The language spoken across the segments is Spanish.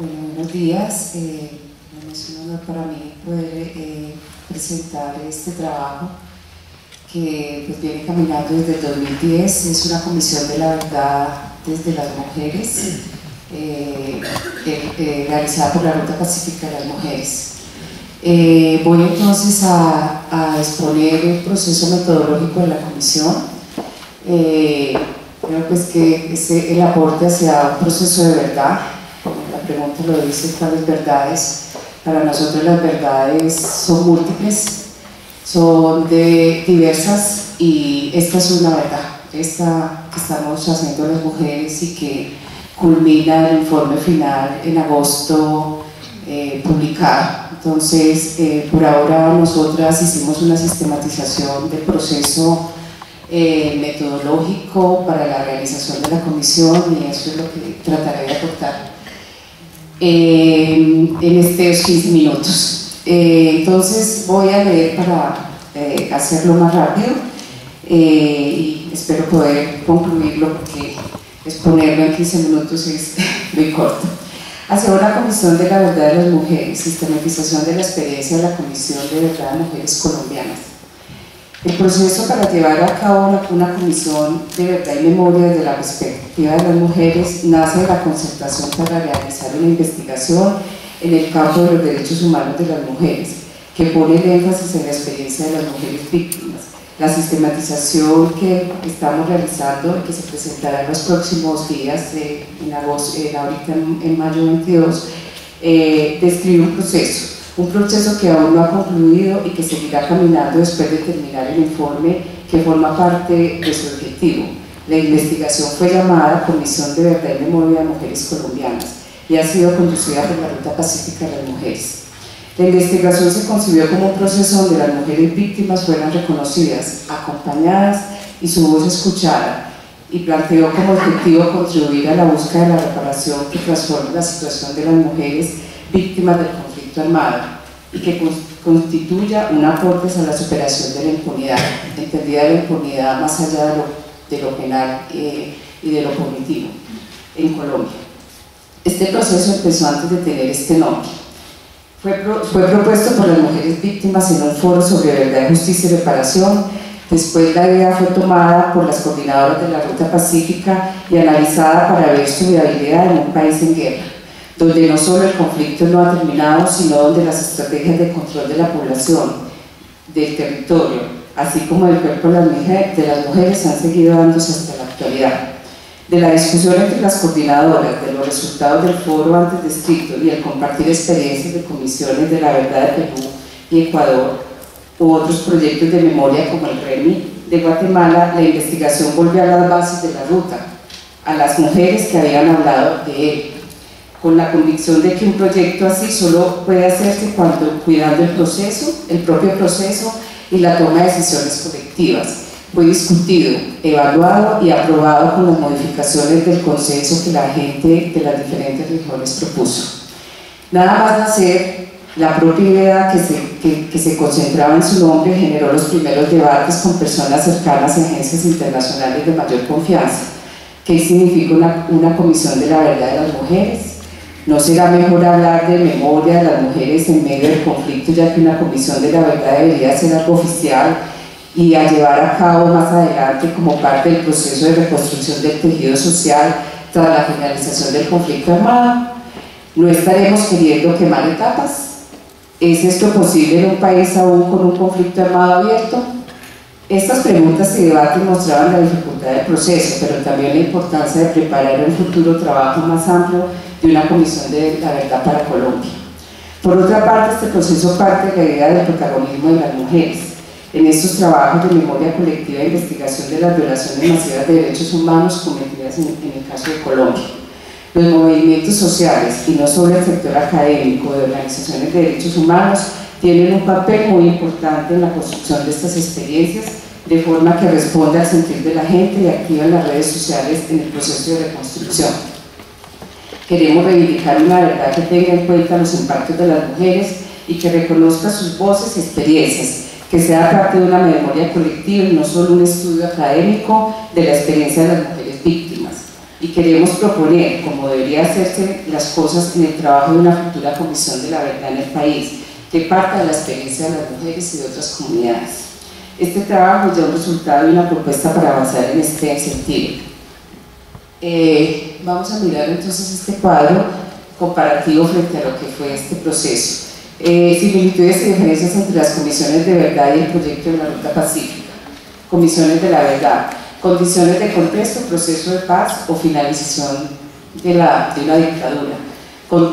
Bueno, buenos días. Es un honor para mí poder presentar este trabajo que pues, viene caminando desde el 2010. Es una comisión de la verdad desde las mujeres, realizada por la Ruta Pacífica de las Mujeres. Voy entonces a exponer el proceso metodológico de la comisión. Creo pues que es el aporte hacia un proceso de verdad. La pregunta lo dice, ¿cuáles verdades? Para nosotros las verdades son múltiples, son diversas, y esta es una verdad, esta que estamos haciendo las mujeres y que culmina el informe final en agosto publicado. Entonces, por ahora nosotras hicimos una sistematización del proceso metodológico para la realización de la comisión, y eso es lo que trataré de aportar en estos 15 minutos. Entonces voy a leer para hacerlo más rápido y espero poder concluirlo, porque exponerlo en 15 minutos es muy corto. Hacia una comisión de la verdad de las mujeres, sistematización de la experiencia de la Comisión de Verdad de Mujeres Colombianas. El proceso para llevar a cabo una comisión de verdad y memoria desde la perspectiva de las mujeres nace de la concertación para realizar una investigación en el campo de los derechos humanos de las mujeres, que pone el énfasis en la experiencia de las mujeres víctimas. La sistematización que estamos realizando y que se presentará en los próximos días, ahorita en mayo 22, describe un proceso que aún no ha concluido y que seguirá caminando después de terminar el informe que forma parte de su objetivo. La investigación fue llamada Comisión de Verdad y Memoria de Mujeres Colombianas y ha sido conducida por la Ruta Pacífica de las Mujeres. La investigación se concibió como un proceso donde las mujeres víctimas fueran reconocidas, acompañadas y su voz escuchada, y planteó como objetivo contribuir a la búsqueda de la reparación que transforme la situación de las mujeres víctimas del conflicto armado y que constituya un aporte a la superación de la impunidad, entendida la impunidad más allá de lo penal y de lo punitivo en Colombia. Este proceso empezó antes de tener este nombre. Fue propuesto por las mujeres víctimas en un foro sobre verdad, justicia y reparación. Después la idea fue tomada por las coordinadoras de la Ruta Pacífica y analizada para ver su viabilidad en un país en guerra, donde no solo el conflicto no ha terminado, sino donde las estrategias de control de la población, del territorio, así como del cuerpo de las mujeres han seguido dándose hasta la actualidad. De la discusión entre las coordinadoras, de los resultados del foro antes descrito y el compartir experiencias de comisiones de la verdad de Perú y Ecuador u otros proyectos de memoria como el REMI de Guatemala, la investigación volvió a las bases de la ruta, a las mujeres que habían hablado de él, con la convicción de que un proyecto así solo puede hacerse cuando cuidando el propio proceso y la toma de decisiones colectivas. Fue discutido, evaluado y aprobado con las modificaciones del consenso que la gente de las diferentes regiones propuso. Nada más nacer, la propia idea que se concentraba en su nombre generó los primeros debates con personas cercanas a agencias internacionales de mayor confianza. ¿Qué significa una comisión de la verdad de las mujeres? ¿No será mejor hablar de memoria de las mujeres en medio del conflicto, ya que una comisión de la verdad debería ser algo oficial y a llevar a cabo más adelante como parte del proceso de reconstrucción del tejido social tras la finalización del conflicto armado? ¿No estaremos queriendo quemar etapas? ¿Es esto posible en un país aún con un conflicto armado abierto? Estas preguntas y debates mostraban la dificultad del proceso, pero también la importancia de preparar un futuro trabajo más amplio de una comisión de la verdad para Colombia. Por otra parte, este proceso parte de la idea del protagonismo de las mujeres. En estos trabajos de memoria colectiva e investigación de las violaciones masivas de derechos humanos cometidas en el caso de Colombia. Los movimientos sociales, y no solo el sector académico de organizaciones de derechos humanos, tienen un papel muy importante en la construcción de estas experiencias, de forma que responde al sentir de la gente y activan las redes sociales en el proceso de reconstrucción. Queremos reivindicar una verdad que tenga en cuenta los impactos de las mujeres y que reconozca sus voces y experiencias, que sea parte de una memoria colectiva y no solo un estudio académico de la experiencia de las mujeres víctimas. y queremos proponer cómo deberían hacerse las cosas en el trabajo de una futura Comisión de la Verdad en el país, que parta de la experiencia de las mujeres y de otras comunidades. Este trabajo es ya un resultado y una propuesta para avanzar en este sentido. Vamos a mirar entonces este cuadro comparativo frente a lo que fue este proceso. Similitudes y diferencias entre las comisiones de verdad y el proyecto de la Ruta Pacífica. Comisiones de la verdad, condiciones de contexto, proceso de paz o finalización de una dictadura.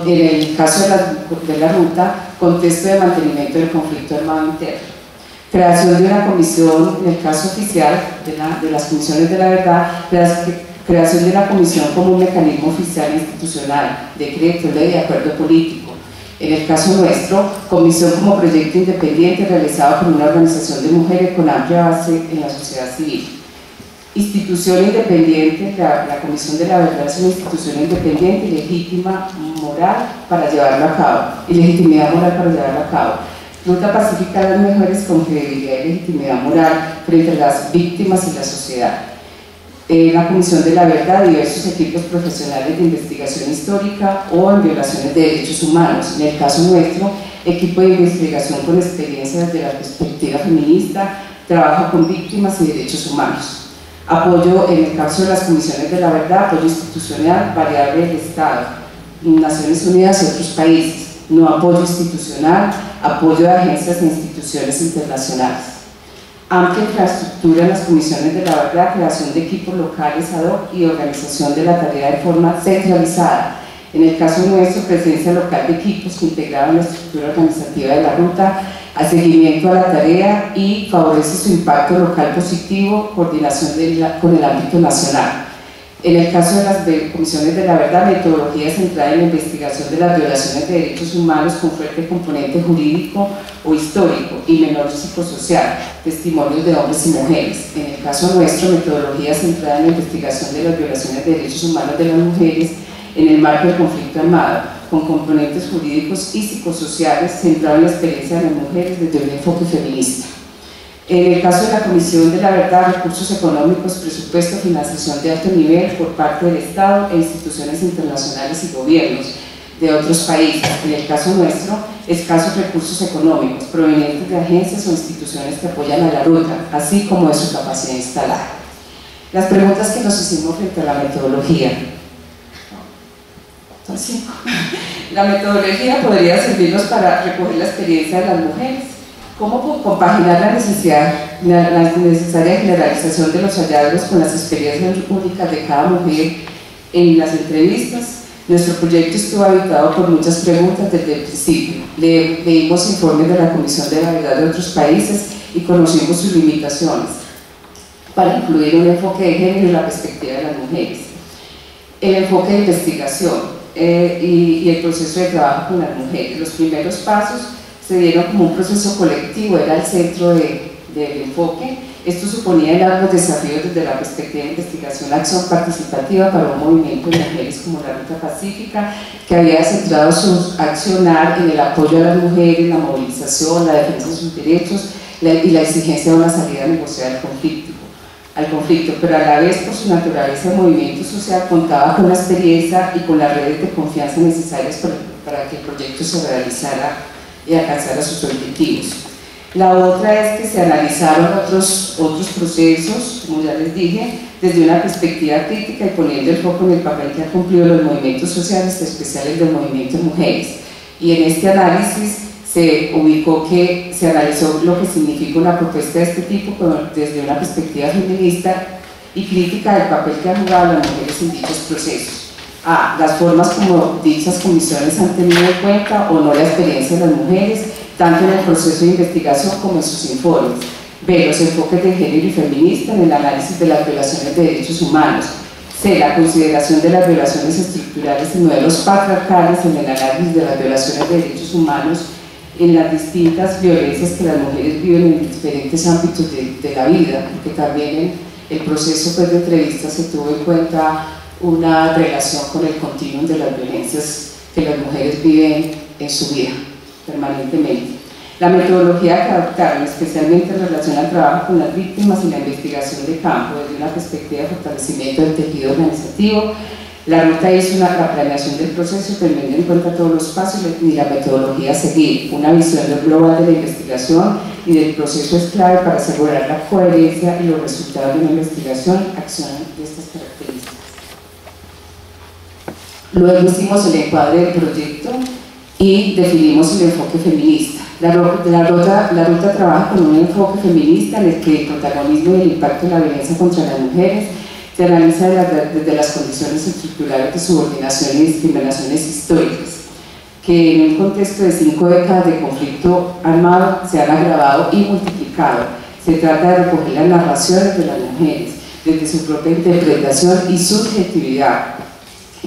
En el caso de la ruta, contexto de mantenimiento del conflicto armado interno. Creación de una comisión, en el caso oficial de las comisiones de la verdad, creación de una comisión como un mecanismo oficial e institucional, decreto, ley y acuerdo político. En el caso nuestro, comisión como proyecto independiente realizado por una organización de mujeres con amplia base en la sociedad civil. Institución independiente, la Comisión de la Verdad es una institución independiente y legítima moral para llevarlo a cabo, y legitimidad moral para llevarlo a cabo. Ruta Pacífica de las mujeres con credibilidad y legitimidad moral frente a las víctimas y la sociedad. La Comisión de la Verdad, diversos equipos profesionales de investigación histórica o en violaciones de derechos humanos. En el caso nuestro, equipo de investigación con experiencia desde la perspectiva feminista, trabajo con víctimas y derechos humanos. Apoyo, en el caso de las comisiones de la verdad, apoyo institucional variable del Estado, Naciones Unidas y otros países. No apoyo institucional, apoyo de agencias e instituciones internacionales. Amplia infraestructura en las comisiones de la verdad, creación de equipos locales ad hoc y organización de la tarea de forma centralizada. En el caso nuestro, presencia local de equipos que integraban la estructura organizativa de la ruta, a seguimiento a la tarea y favorece su impacto local positivo, coordinación con el ámbito nacional. En el caso de las comisiones de la verdad, metodología centrada en la investigación de las violaciones de derechos humanos con fuerte componente jurídico o histórico y menor psicosocial, testimonios de hombres y mujeres. En el caso nuestro, metodología centrada en la investigación de las violaciones de derechos humanos de las mujeres en el marco del conflicto armado, con componentes jurídicos y psicosociales centrado en la experiencia de las mujeres desde un enfoque feminista. En el caso de la Comisión de la Verdad, recursos económicos, presupuesto, financiación de alto nivel por parte del Estado e instituciones internacionales y gobiernos de otros países. En el caso nuestro, escasos recursos económicos provenientes de agencias o instituciones que apoyan a la ruta, así como de su capacidad instalada. Las preguntas que nos hicimos frente a la metodología. La metodología podría servirnos para recoger la experiencia de las mujeres. ¿Cómo compaginar la necesaria generalización de los hallazgos con las experiencias únicas de cada mujer en las entrevistas? Nuestro proyecto estuvo habitado por muchas preguntas desde el principio. Leímos informes de la Comisión de la Verdad de otros países y conocimos sus limitaciones para incluir un enfoque de género y la perspectiva de las mujeres. El enfoque de investigación y el proceso de trabajo con las mujeres. Los primeros pasos se dieron como un proceso colectivo, era el centro del enfoque. Esto suponía largos desafíos desde la perspectiva de investigación, acción participativa para un movimiento de mujeres como la Ruta Pacífica, que había centrado su accionar en el apoyo a las mujeres, la movilización, la defensa de sus derechos y la exigencia de una salida negociada al conflicto, pero a la vez por su naturaleza el movimiento social contaba con la experiencia y con las redes de confianza necesarias para que el proyecto se realizara y alcanzara sus objetivos. La otra es que se analizaron otros procesos, como ya les dije, desde una perspectiva crítica y poniendo el foco en el papel que han cumplido los movimientos sociales, especiales del movimiento de mujeres. Y en este análisis se ubicó que se analizó lo que significa una propuesta de este tipo desde una perspectiva feminista y crítica del papel que han jugado las mujeres en dichos procesos. A. Las formas como dichas comisiones han tenido en cuenta o no la experiencia de las mujeres, tanto en el proceso de investigación como en sus informes. B. Los enfoques de género y feminista en el análisis de las violaciones de derechos humanos. C. La consideración de las violaciones estructurales y modelos patriarcales en el análisis de las violaciones de derechos humanos en las distintas violencias que las mujeres viven en diferentes ámbitos de la vida, porque también en el proceso de entrevista se tuvo en cuenta una relación con el continuum de las violencias que las mujeres viven en su vida permanentemente. La metodología que adoptaron, especialmente en relación al trabajo con las víctimas y la investigación de campo desde una perspectiva de fortalecimiento del tejido organizativo. La ruta hizo la planeación del proceso teniendo en cuenta todos los pasos y la metodología a seguir. Una visión global de la investigación y del proceso es clave para asegurar la coherencia y los resultados de una investigación, acción de estas características. Luego hicimos el encuadre del proyecto y definimos el enfoque feminista. La ruta trabaja con un enfoque feminista en el que el protagonismo y el impacto de la violencia contra las mujeres se analiza desde las condiciones estructurales de subordinación y discriminaciones históricas, que en un contexto de 5 décadas de conflicto armado se han agravado y multiplicado. Se trata de recoger las narraciones de las mujeres desde su propia interpretación y subjetividad,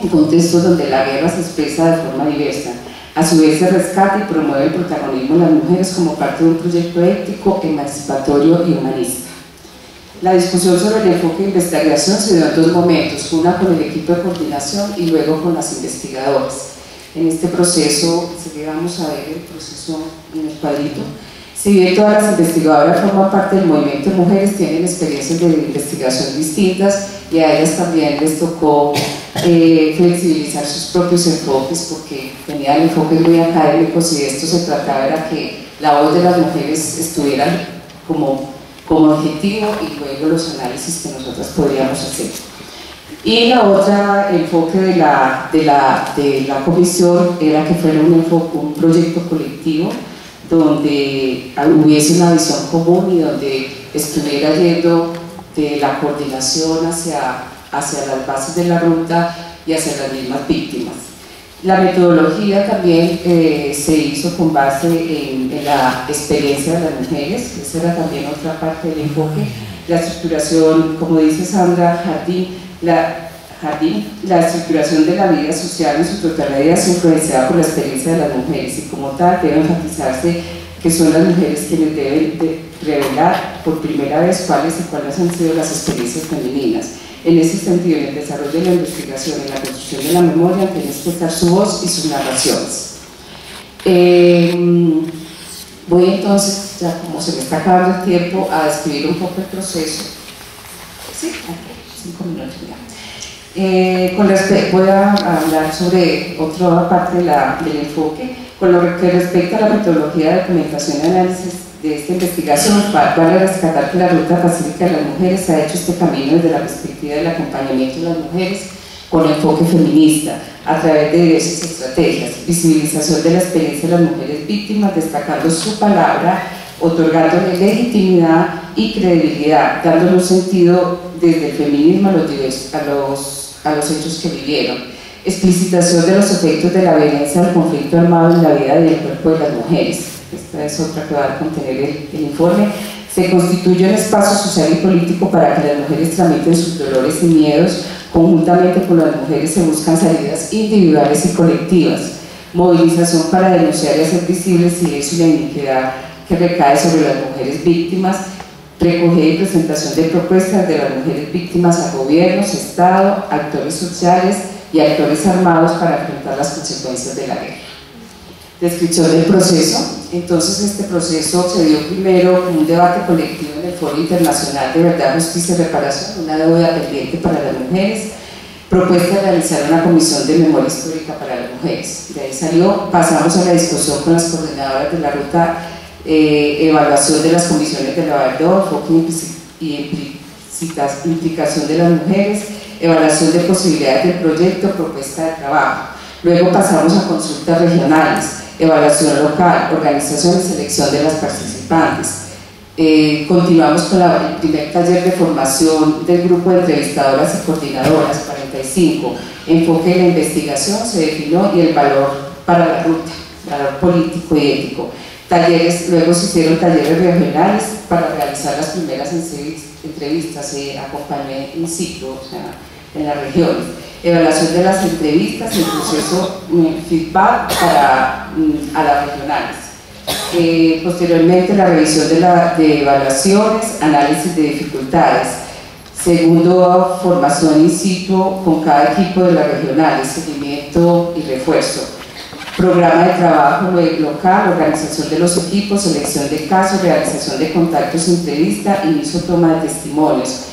en contextos donde la guerra se expresa de forma diversa. A su vez se rescata y promueve el protagonismo de las mujeres como parte de un proyecto ético, emancipatorio y humanista. La discusión sobre el enfoque de investigación se dio en 2 momentos, una con el equipo de coordinación y luego con las investigadoras. En este proceso, vamos a ver el proceso en el cuadrito. Si bien todas las investigadoras forman parte del movimiento de mujeres, tienen experiencias de investigación distintas y a ellas también les tocó flexibilizar sus propios enfoques porque tenían enfoques muy académicos y de esto se trataba era que la voz de las mujeres estuviera como objetivo y luego los análisis que nosotros podríamos hacer. Y la otra enfoque de la comisión era que fuera un proyecto colectivo donde hubiese una visión común y donde estuviera yendo de la coordinación hacia las bases de la ruta y hacia las mismas víctimas. La metodología también se hizo con base en la experiencia de las mujeres, esa era también otra parte del enfoque. La estructuración, como dice Sandra Jardín, la estructuración de la vida social en su totalidad es influenciada por la experiencia de las mujeres y como tal debe enfatizarse que son las mujeres quienes deben revelar por primera vez cuáles han sido las experiencias femeninas. En ese sentido, en el desarrollo de la investigación y en la construcción de la memoria, tiene que estar su voz y sus narraciones. Voy entonces, ya como se me está acabando el tiempo, a describir un poco el proceso. Sí, 5 minutos ya. Voy a hablar sobre otra parte del enfoque. Con lo que respecta a la metodología de documentación y análisis de esta investigación, vale rescatar que la ruta pacífica de las mujeres ha hecho este camino desde la perspectiva del acompañamiento de las mujeres con enfoque feminista, a través de diversas estrategias, visibilización de la experiencia de las mujeres víctimas, destacando su palabra, otorgándole legitimidad y credibilidad, dándole un sentido desde el feminismo a los hechos que vivieron. Explicitación de los efectos de la violencia del conflicto armado en la vida y el cuerpo de las mujeres. Esta es otra que va a contener el informe. Se constituye un espacio social y político para que las mujeres tramiten sus dolores y miedos. Conjuntamente con las mujeres se buscan salidas individuales y colectivas. Movilización para denunciar y hacer visibles y la iniquidad que recae sobre las mujeres víctimas. Recoger y presentación de propuestas de las mujeres víctimas a gobiernos, Estado, actores sociales y actores armados para enfrentar las consecuencias de la guerra. Descripción del proceso. Entonces este proceso se dio primero como un debate colectivo en el Foro Internacional de Verdad, Justicia y Reparación, una deuda pendiente para las mujeres, propuesta de realizar una comisión de memoria histórica para las mujeres. De ahí pasamos a la discusión con las coordinadoras de la ruta, evaluación de las comisiones de la verdad, enfoque y implicación de las mujeres, evaluación de posibilidades del proyecto, propuesta de trabajo. Luego pasamos a consultas regionales, evaluación local, organización y selección de las participantes. Continuamos con el primer taller de formación del grupo de entrevistadoras y coordinadoras, 45. Enfoque de la investigación se definió y el valor para la ruta, valor político y ético. Luego se hicieron talleres regionales para realizar las primeras entrevistas, se acompañé in situ, o sea, en las regiones. Evaluación de las entrevistas y el proceso feedback a las regionales. Posteriormente la revisión de evaluaciones, análisis de dificultades. Segundo, formación in situ con cada equipo de las regionales, seguimiento y refuerzo. programa de trabajo local, organización de los equipos, selección de casos, realización de contactos, entrevista, inicio toma de testimonios.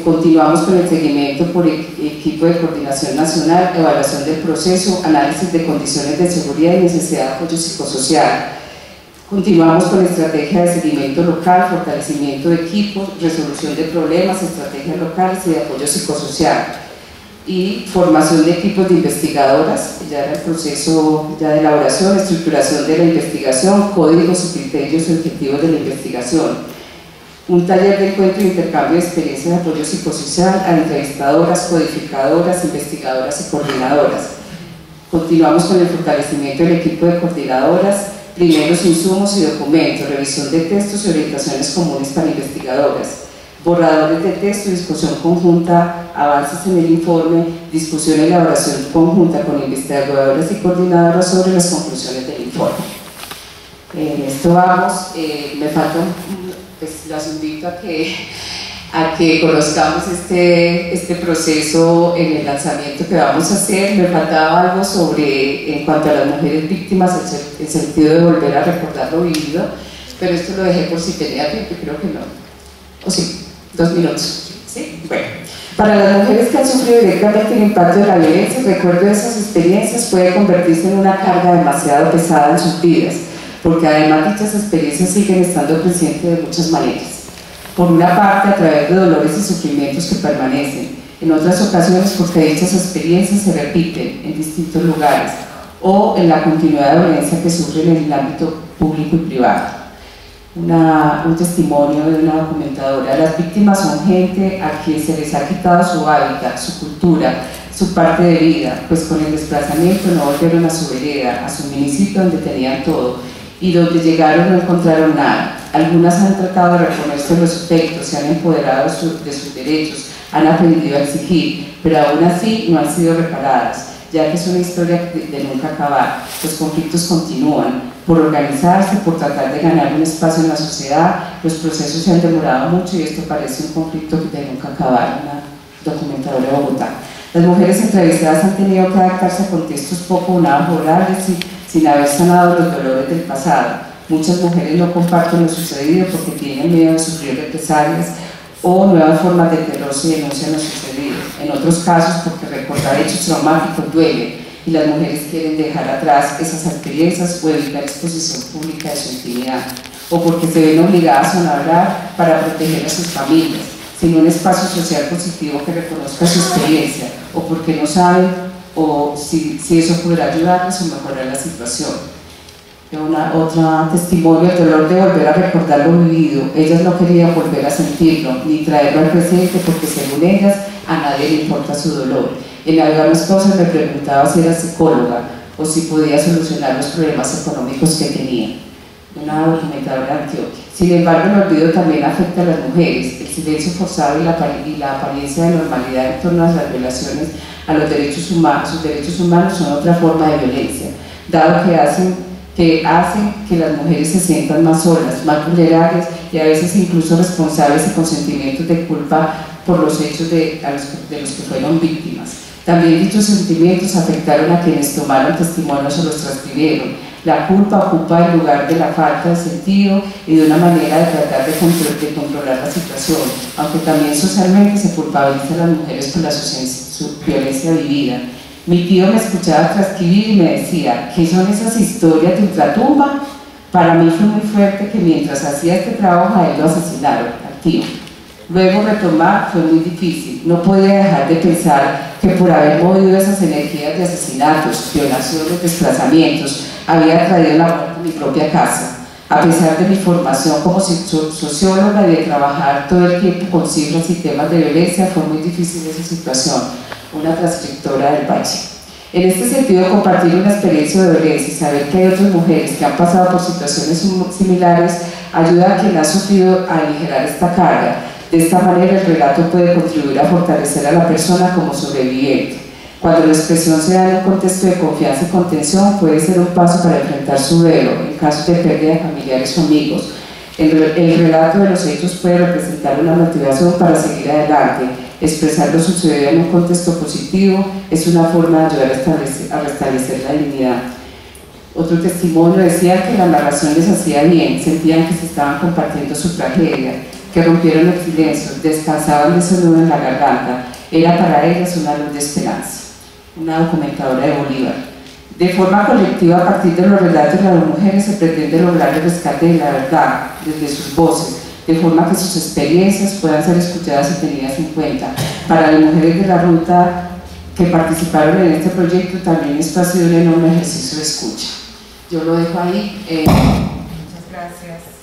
Continuamos con el seguimiento por equipo de coordinación nacional, evaluación del proceso, análisis de condiciones de seguridad y necesidad de apoyo psicosocial. Continuamos con estrategia de seguimiento local, fortalecimiento de equipos, resolución de problemas, estrategias locales y de apoyo psicosocial. Y formación de equipos de investigadoras, ya era el proceso ya de elaboración, estructuración de la investigación, códigos y criterios y objetivos de la investigación. Un taller de encuentro e intercambio de experiencias de apoyo psicosocial a entrevistadoras, codificadoras, investigadoras y coordinadoras. Continuamos con el fortalecimiento del equipo de coordinadoras, primeros insumos y documentos, revisión de textos y orientaciones comunes para investigadoras, borradores de texto, discusión conjunta, avances en el informe, discusión y elaboración conjunta con investigadoras y coordinadoras sobre las conclusiones del informe. En esto vamos, me falta pues las invito a que conozcamos este proceso en el lanzamiento que vamos a hacer. Me faltaba algo sobre, en cuanto a las mujeres víctimas, el sentido de volver a recordar lo vivido, pero esto lo dejé por si tenía tiempo, creo que no. O sí, 2 minutos. ¿Sí? Bueno. Para las mujeres que han sufrido directamente el impacto de la violencia, el recuerdo de esas experiencias puede convertirse en una carga demasiado pesada en sus vidas, porque además dichas experiencias siguen estando presentes de muchas maneras. Por una parte, a través de dolores y sufrimientos que permanecen, en otras ocasiones porque dichas experiencias se repiten en distintos lugares, o en la continuidad de violencia que sufren en el ámbito público y privado. Un testimonio de una documentadora: las víctimas son gente a quien se les ha quitado su hábitat, su cultura, su parte de vida, pues con el desplazamiento no volvieron a su vereda, a su municipio donde tenían todo, y donde llegaron no encontraron nada. Algunas han tratado de reponerse los efectos, se han empoderado de sus derechos, han aprendido a exigir, pero aún así no han sido reparadas, ya que es una historia de nunca acabar. Los conflictos continúan. Por organizarse, por tratar de ganar un espacio en la sociedad, los procesos se han demorado mucho y esto parece un conflicto de nunca acabar. Una documentadora de Bogotá. Las mujeres entrevistadas han tenido que adaptarse a contextos poco favorables sin haber sanado los dolores del pasado. Muchas mujeres no comparten lo sucedido porque tienen miedo de sufrir represalias o nuevas formas de terror si denuncian lo sucedido. En otros casos porque recordar hechos traumáticos duele y las mujeres quieren dejar atrás esas experiencias o evitar exposición pública de su intimidad, o porque se ven obligadas a hablar para proteger a sus familias, sin un espacio social positivo que reconozca su experiencia, o porque no saben o si eso podrá ayudarles o mejorar la situación. Otra testimonio: el dolor de volver a recordar lo vivido. Ellas no querían volver a sentirlo, ni traerlo al presente porque según ellas a nadie le importa su dolor. En algunas cosas me preguntaba si era psicóloga o si podía solucionar los problemas económicos que tenía. Una documentadora de Antioquia. Sin embargo, el olvido también afecta a las mujeres. El silencio forzado y la apariencia de normalidad en torno a las violaciones a los derechos humanos, sus derechos humanos, son otra forma de violencia, dado que hacen que las mujeres se sientan más solas, más vulnerables y a veces incluso responsables y con sentimientos de culpa por los hechos de los que fueron víctimas. También dichos sentimientos afectaron a quienes tomaron testimonios o los transcribieron. La culpa ocupa el lugar de la falta de sentido y de una manera de tratar de controlar la situación, aunque también socialmente se culpabiliza a las mujeres por su violencia vivida. Mi tío me escuchaba transcribir y me decía: ¿qué son esas historias de ultratumba? Para mí fue muy fuerte que mientras hacía este trabajo a él lo asesinaron, al tío. Luego retomar fue muy difícil. No podía dejar de pensar que por haber movido esas energías de asesinatos, violaciones, desplazamientos, había traído la muerte a mi propia casa. A pesar de mi formación como socióloga y de trabajar todo el tiempo con cifras y temas de violencia, fue muy difícil esa situación. Una transcriptora del Valle. En este sentido, compartir una experiencia de violencia y saber que hay otras mujeres que han pasado por situaciones similares ayuda a quien ha sufrido a aligerar esta carga. De esta manera, el relato puede contribuir a fortalecer a la persona como sobreviviente. Cuando la expresión se da en un contexto de confianza y contención, puede ser un paso para enfrentar su duelo en casos de pérdida de familiares o amigos. El relato de los hechos puede representar una motivación para seguir adelante. Expresar lo sucedido en un contexto positivo es una forma de ayudar a restablecer la dignidad. Otro testimonio decía que la narración les hacía bien, sentían que se estaban compartiendo su tragedia, que rompieron el silencio, descansaban de ese nudo en la garganta. Era para ellas una luz de esperanza. Una documentadora de Bolívar. De forma colectiva, a partir de los relatos de las mujeres, se pretende lograr el rescate de la verdad desde sus voces, de forma que sus experiencias puedan ser escuchadas y tenidas en cuenta. Para las mujeres de la ruta que participaron en este proyecto, también esto ha sido un enorme ejercicio de escucha. Yo lo dejo ahí. Muchas gracias.